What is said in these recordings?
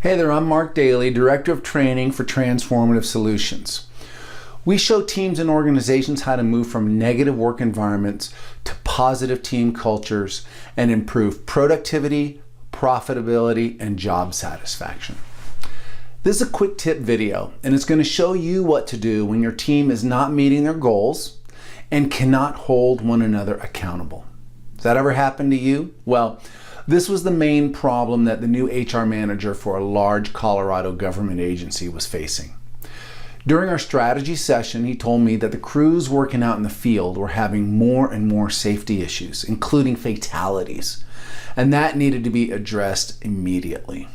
Hey there, I'm Mark Daly, Director of Training for Transformative Solutions. We show teams and organizations how to move from negative work environments to positive team cultures and improve productivity, profitability, and job satisfaction. This is a quick tip video, and it's going to show you what to do when your team is not meeting their goals and cannot hold one another accountable. Does that ever happen to you? Well, this was the main problem that the new HR manager for a large Colorado government agency was facing. During our strategy session, he told me that the crews working out in the field were having more and more safety issues, including fatalities, and that needed to be addressed immediately.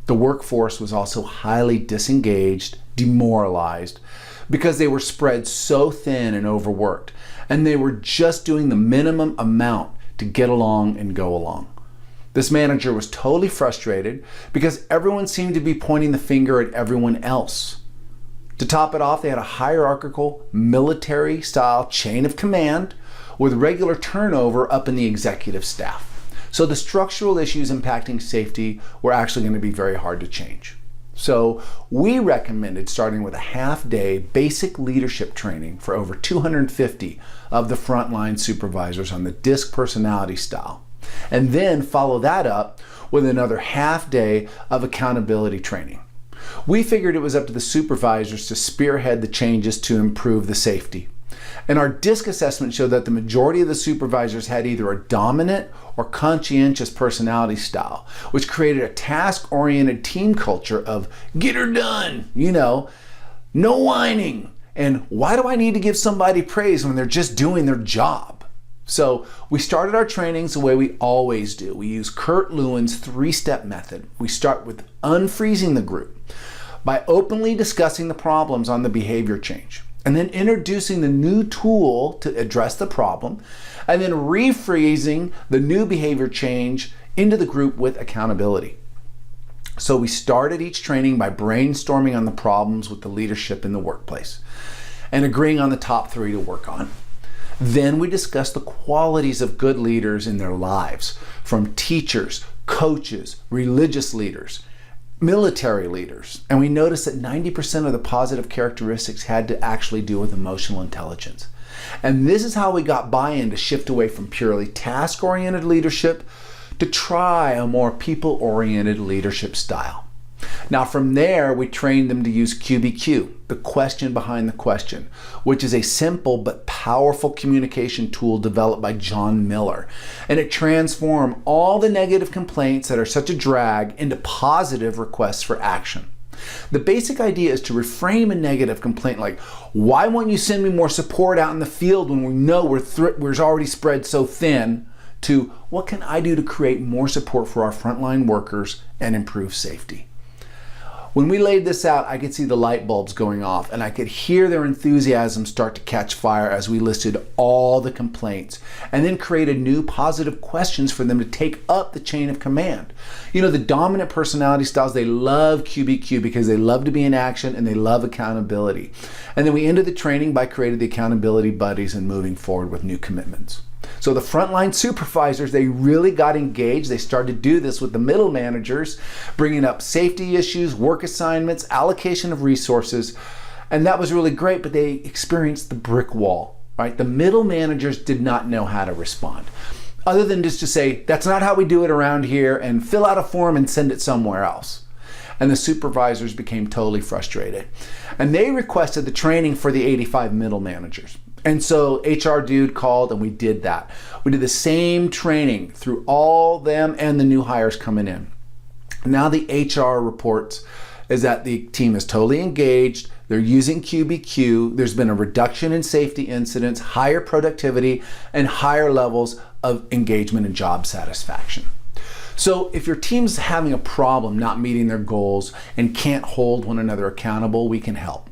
The workforce was also highly disengaged, demoralized, because they were spread so thin and overworked, and they were just doing the minimum amount to get along and go along. This manager was totally frustrated because everyone seemed to be pointing the finger at everyone else. To top it off, they had a hierarchical, military-style chain of command with regular turnover up in the executive staff. So the structural issues impacting safety were actually going to be very hard to change. So we recommended starting with a half-day basic leadership training for over 250 of the frontline supervisors on the DISC personality style, and then follow that up with another half day of accountability training. We figured it was up to the supervisors to spearhead the changes to improve the safety. And our DISC assessment showed that the majority of the supervisors had either a dominant or conscientious personality style, which created a task-oriented team culture of get her done, no whining, and why do I need to give somebody praise when they're just doing their job? So we started our trainings the way we always do. We use Kurt Lewin's three-step method. We start with unfreezing the group by openly discussing the problems on the behavior change, and then introducing the new tool to address the problem, and then refreezing the new behavior change into the group with accountability. So we started each training by brainstorming on the problems with the leadership in the workplace and agreeing on the top 3 to work on. Then we discussed the qualities of good leaders in their lives, from teachers, coaches, religious leaders, military leaders. And we noticed that 90% of the positive characteristics had to actually do with emotional intelligence. And this is how we got buy-in to shift away from purely task-oriented leadership to try a more people-oriented leadership style. Now from there, we trained them to use QBQ, the question behind the question, which is a simple but powerful communication tool developed by John Miller. And it transformed all the negative complaints that are such a drag into positive requests for action. The basic idea is to reframe a negative complaint like, why won't you send me more support out in the field when we know we're already spread so thin, to what can I do to create more support for our frontline workers and improve safety? When we laid this out, I could see the light bulbs going off, and I could hear their enthusiasm start to catch fire as we listed all the complaints and then created new positive questions for them to take up the chain of command. The dominant personality styles, they love QBQ because they love to be in action and they love accountability. And then we ended the training by creating the accountability buddies and moving forward with new commitments. So the frontline supervisors, they really got engaged. They started to do this with the middle managers, bringing up safety issues, work assignments, allocation of resources. And that was really great, but they experienced the brick wall, right? The middle managers did not know how to respond, other than just to say, that's not how we do it around here, and fill out a form and send it somewhere else. And the supervisors became totally frustrated. And they requested the training for the 85 middle managers. And so HR dude called and we did that. We did the same training through all them and the new hires coming in. Now the HR reports is that the team is totally engaged. They're using QBQ. There's been a reduction in safety incidents, higher productivity, and higher levels of engagement and job satisfaction. So if your team's having a problem not meeting their goals and can't hold one another accountable, we can help.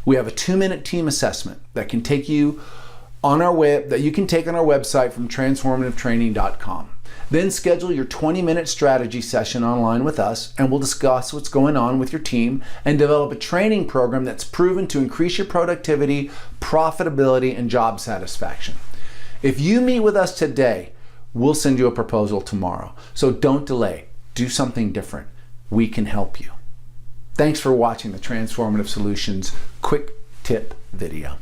We have a 2-minute team assessment that can take you on our that you can take on our website from transformativetraining.com. Then schedule your 20-minute strategy session online with us, and we'll discuss what's going on with your team and develop a training program that's proven to increase your productivity, profitability, and job satisfaction. If you meet with us today, we'll send you a proposal tomorrow. So don't delay. Do something different. we can help you. Thanks for watching the Transformative Solutions Quick Tip video.